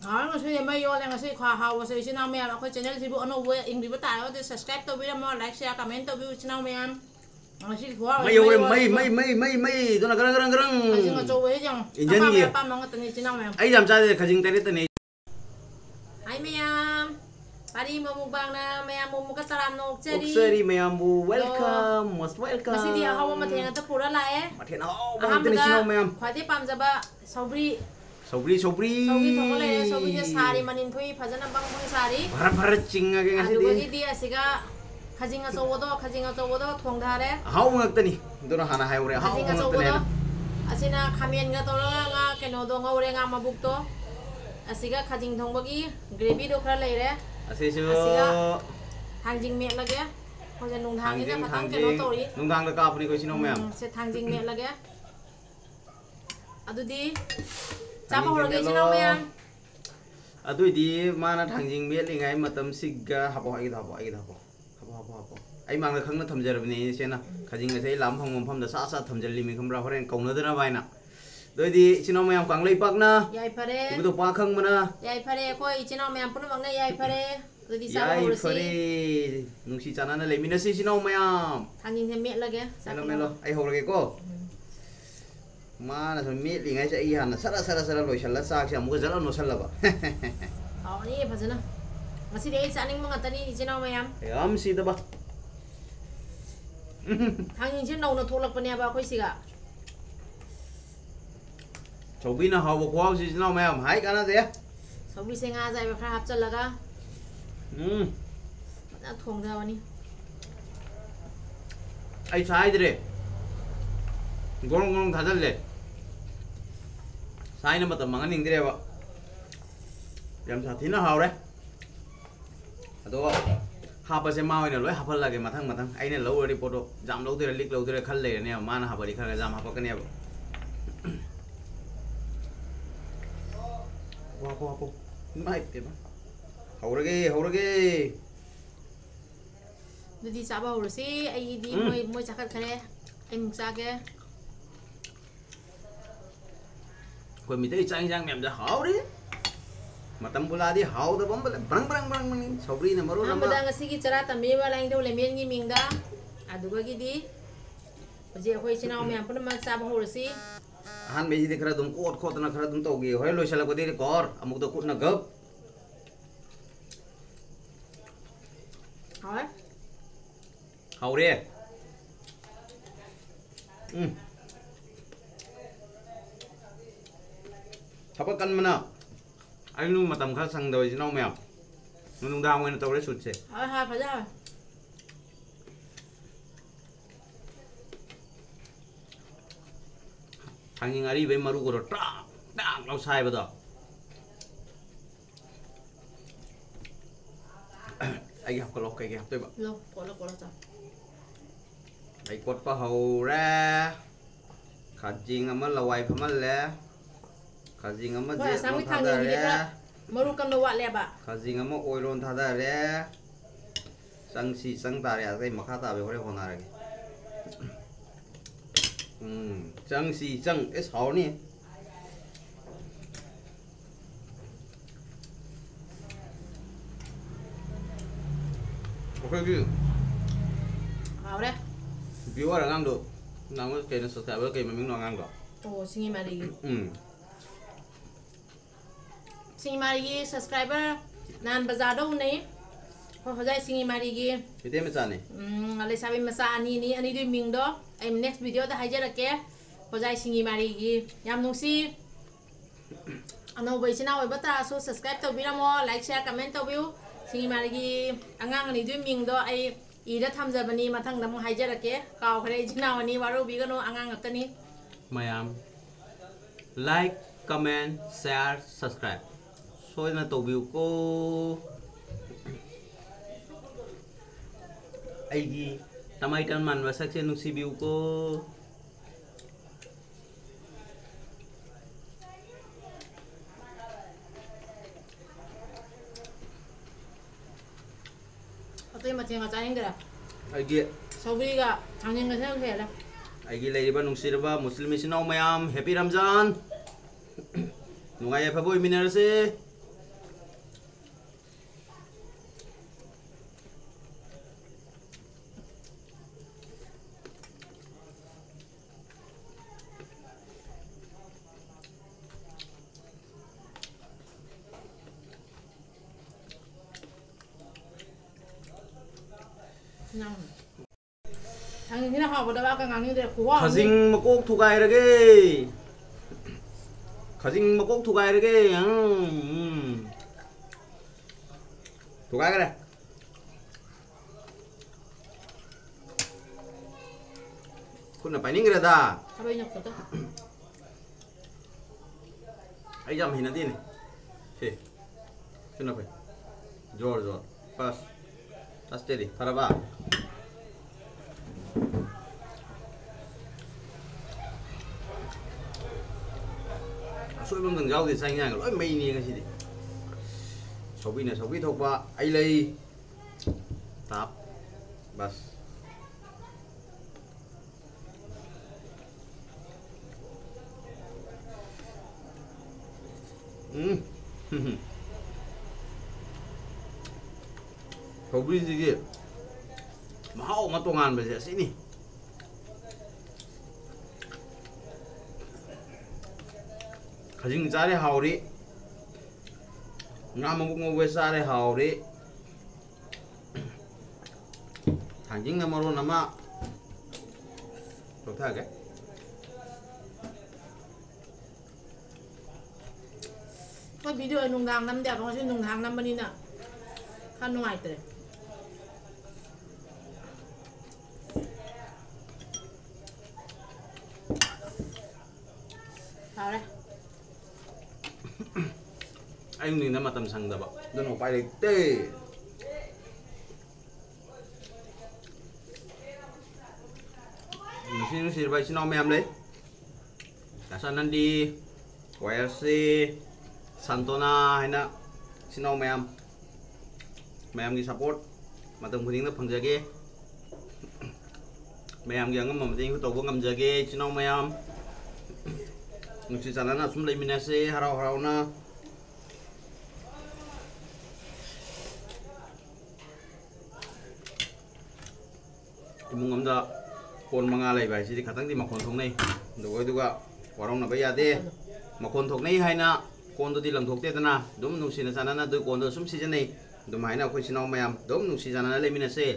ngasi may yo lang ngasi kha haw ngasi sinau mayam akhoi channel sibu anobu ingriba ta yo subscribe to bira mo like share comment to biu sinau mayam ngasi khwa May yo may dona garang ngasi ngacho we jang injan apa ye apa mang tani sinau mayam ai jam cha de khajing tare tane hai mayam pari mo mukbang na mayam mo muka salam no cheri oksari mayam bu welcome most welcome ngasi dia hawa ma thenga ta pura la e mathen haw ba tane sinau mayam khwadi pamjaba saubri sobri saubri thong le saubri je sari manin thui phajana bang bang sari bhar chinga ge ngasi aduga de gi dia siga khajinga chowodo thong dhare haw ngak tani dona hana hay ore haw khajinga ngak chowodo tane asina khamen ga tolala nga keno do ngaure nga mabuk to asiga khajing thong bagi gravy do khara leire asisu thangjing me lage hoja nung thang ga hangjing patang keno tori nung dang da ka puni ko sinau mayam se thangjing me lage adudi chapa horage sinau mayam adui di mana thangjing me lingai matam sigga hapo ai da hapo hapo ai mang khang na thamjarabni sena khajing ngai lam phang mom pham da sa thamjali mi khamra horen kauna dana baina doi di sinau mayam kang lei pak na yai pare ibu to pa khang mana yai pare ko ichino mayam pun bang na yai pare adudi chapa yai horasi pare nungsi chana na lemina si sinau mayam thangjing se me lage melo ai horage ko mana so me lingai sa i han sara loi sala sa sia mu jala no sala ba ni phajana ngasi dei chaning mo ngatani ichino mayam yam si da ba thangjing se nau na tholak pania ba khoi siga chobi na hawo khwa si sinau mayam hai kana de saubri se nga jai ba khra hap chalaga na thong da wani ai sai dire gorong thadal le sai na matam mangan ing dire ba yam sa thina haw re ado ha ba se ma oi na loi ha phal lage mathang ai ne lo ri poto jam lo dire lik lo dire khal le ne ma na ha ba ri khal jam ha pa ka ne ba wa mai pe ba haurage dudi chaba horasi ai di moi chakat khare ai muk cha ke ko mi dei chang jang mem da haw ri matam pula di haw da bam brang sobri na maru am da ngasi gi chara tambe ba laing do le men gi mingda aduga gi di je khoi chinau me pun ma chaba horasi han me ji khara dum kot na khara dum to gi hoi loi sala ko de kor amuk da kut na gap hỏi haw re thapa kan mana ai nu matam kha sang doi sinau mayam nung dang wen to re sut se hỏi hai phải ra thanging ari be maru ko ta lau sai ba da ai học cái lọc cái tôi bảo lo có ta ai quật pa hầu ra khát jing ama lawai phamal le khát jing ama je sang với no thằng thada gì re đấy maru kan do wa le ba khát jing ama oilon thada re sang si sang ta re ai makha ta be hore hona re sang si sang es hau ni okay chứ hảo đấy view là ngang được ngang cái cây nó sạch sẽ với cây mà miếng nó ngang được oh singi mari gi subscriber nan bazar do ne ho hojai singi mari gi thì thế mới chán này ale sabi masa ani du ming do em next video da hajar ke hojai singi mari gi yam nungsi ano bai china oi bata so subscribe to biramo like share comment to view singi mari gi angang ani du ming do ai ida thamjabani mathang dam hajar ke kaw khare china ani waru bigano angang atani mayam like comment share subscribe soi na to view ko ai gi tamai tan man wa sakse nungsi view ko atoi ma thenga chaning dera ai gi saubri ga thangning ga thang khela ai gi lei ba nungsi ba muslim sinau mayam happy ramzan nungai fa boy minar se นั่งทางนี้ที่เราหอบได้ว่ากันงานนี้เด็กผัว khajing makok thugai rage khajing makok thugai rage thugai cái nàyคุณไปนี่กันเลยตา ทำไปหยกตัว ไอ้จำเห็นนะที่นี่เฮ้ขึ้นไปจอร์ปัสตัสเตดิทาราบะช่วยมึงถึงเจ้าดิใส่ง่ายก็ร้อยไม่เนี่ยกันสิดิสวิเนี่ยสวิทกว่าไอ้เลยตับบัสเขาบริสุทธิ์มาเอามาตัวงานไปเสียสินี่ขยิงจ่าได้หาวดิงามมุกงงเวสาได้หาวดิทางยิงน้ำมันน้ำมาตัวท่าแกก็วิดีโอนุ่งทางน้ำเดียวเพราะฉันนุ่งทางน้ำบันนี้น่ะข้าหน่อยแต่เอาเลย ไอ้หนึ่งนั้นมาตำสังดับเดินออกไปเลยเต้nusiไปชินอแมมเลยแต่ฉันนั้นดีเวลซีซันโตนาให้นะชินอแมมกี่ซัพพอร์ตมาตำคนนี้นะพังเจเก้แมมกี่งั้นมาตำตัวพวกงั้นเจเก้ชินอแมมnusi sana na sum eliminasi harau na imung ngamda kon mangalai bai sidi khatang di makon thok nei doi duga warong na baya de makon thok nei haina kon do di lam thok te dana dum nusi na sana na doi kon do sum season nei dum haina khoi sinau mayam dum nusi sana na eliminasi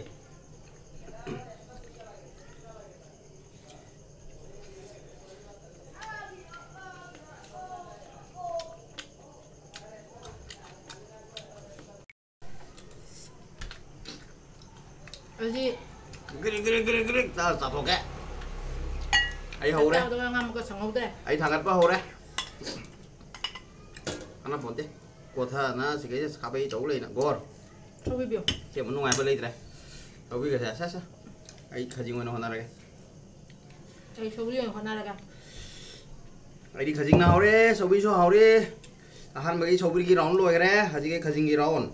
Jadi gerik ta satu ke ai hau re Tahu ngam ke sangau deh. ai thangat pa hau re ana ponte kotha na sikai skabai chau lei na gor Coba biar. ke mun ngai ba lei tre au bi ga sa ai khajing wana hona re Saya coba yang kena lagi. ai di khajing na hau re sobi so hau re ahan bagi sobi ki round loi re haji ke khajing ki round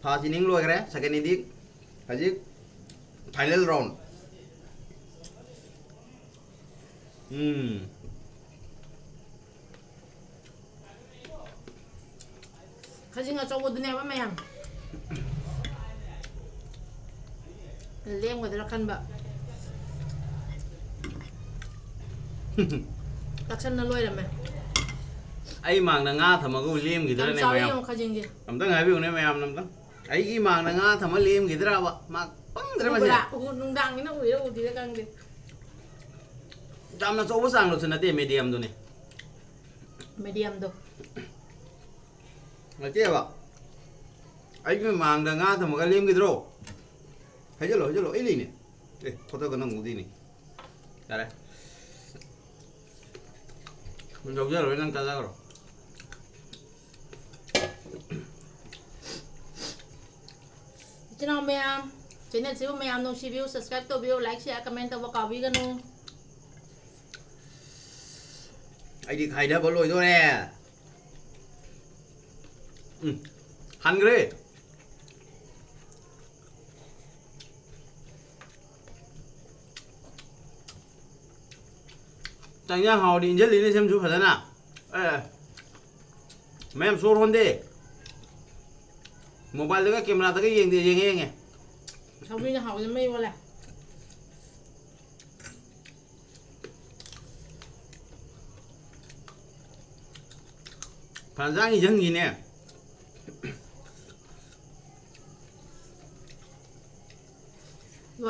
pha jining loi re second ini haji final round Kasi nga coba dunia apa mayang? Lem gak terakan mbak. Taksan na loy lamay. ai mang na nga thama go lim gi dra ne Sabi mayam yung kajing gi. nam tang ai bi ne mayam nam tang ai gi mang na nga thama lim gi dra ba ma pang dra ma se Nung dang ini udah udah kan gi. jam na so bu sang lo sna te medium do ne Medium do. là chứ ạ anh mới mang ra ngã thì một cái liêm cái đồ thấy chưa lỗi ý này đây có tôi còn nông gì này đây mình dùng chưa rồi đang ra rồi Chứ nào mẹ em Chứ nên xíu mẹ em nông view, subscribe to view, like, share, comment vào cầu video nông anh đi khai đã bỏ lỗi thôi nè hành cái đi chẳng nhá họ đi nhất lý xem chú phải thế nào mấy em số hôn đi mobile tới cái camera tới cái gì thì gì nghe Sau khi học thì mê vào lại phản giác gì chẳng gì nè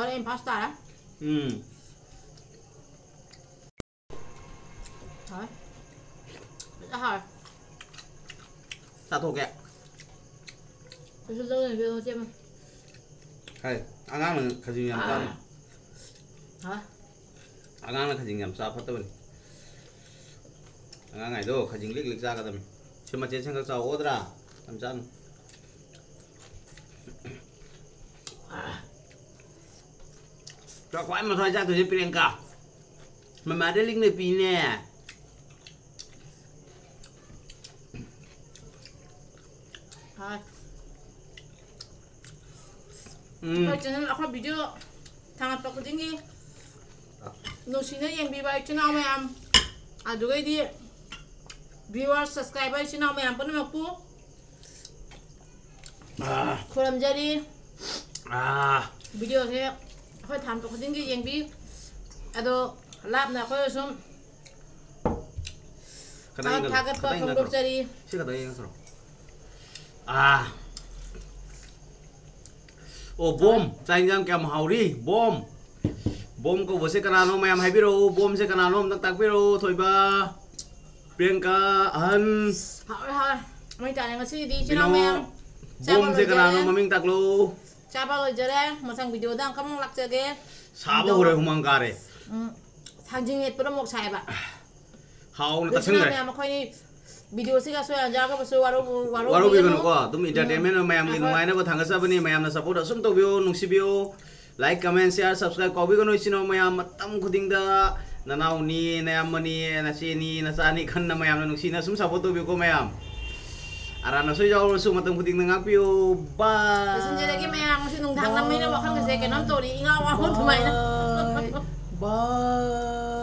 goreng pasta ya. Thôi. Đã hỏi. Ta thuộc kẹ. Tôi sẽ dâng video xem. Hay, angang là khajing yam sa. Hả? Angang là khajing yam sa phát tuần. Angang này đâu khajing lik lik ra cái tầm. Chứ mà trên sang sao ốt ra làm sao? Cho quái mà thôi ra tôi sẽ piring cả. Mà đây lik này pi nè. Thôi. Rồi channel aku video tangan pakai tinggi. Nusina yang bibai channel mayam. Aduh di viewer subscriber channel mayam pun aku. Kurang jadi. Video saya aku tangan pakai tinggi yang bi. Aduh lap nak aku sum. Kalau target pakai jadi. Siapa tahu yang seru? Ô bom, dành cho kèm hàu đi, bom. Bom cậu vừa sẽ canal nó mày em hay biết đâu, bom sẽ canal nó tắc biết đâu thôi ba. Priyanka An. Thôi, mình trả lời cái đi chứ nào em. Bom sẽ canal nó mà mình tắc luôn. Siapa lo jadi, masang video dah kamu lak jadi. Sabo udah humang kare. Sanjing itu mau saya pak. Hàu nó tắc sưng rồi. Video sih kan soalnya jaga pas waru bikin kok, tuh entertainment mày em gitu main apa thangga sabi nih mày em na support asum tuh video nungsi video like comment share subscribe kau bikin nulis no mày em matam kuding da nanau ni na em ni na si ni na sa ni kan na mày em nungsi na sum support tuh video ko mày em arana so jauh sum matam kuding na ngapio bye. Terus jadi mày em masih nung thang namanya bahkan nggak sih kayak nonton di ingat waru tuh main. Bye.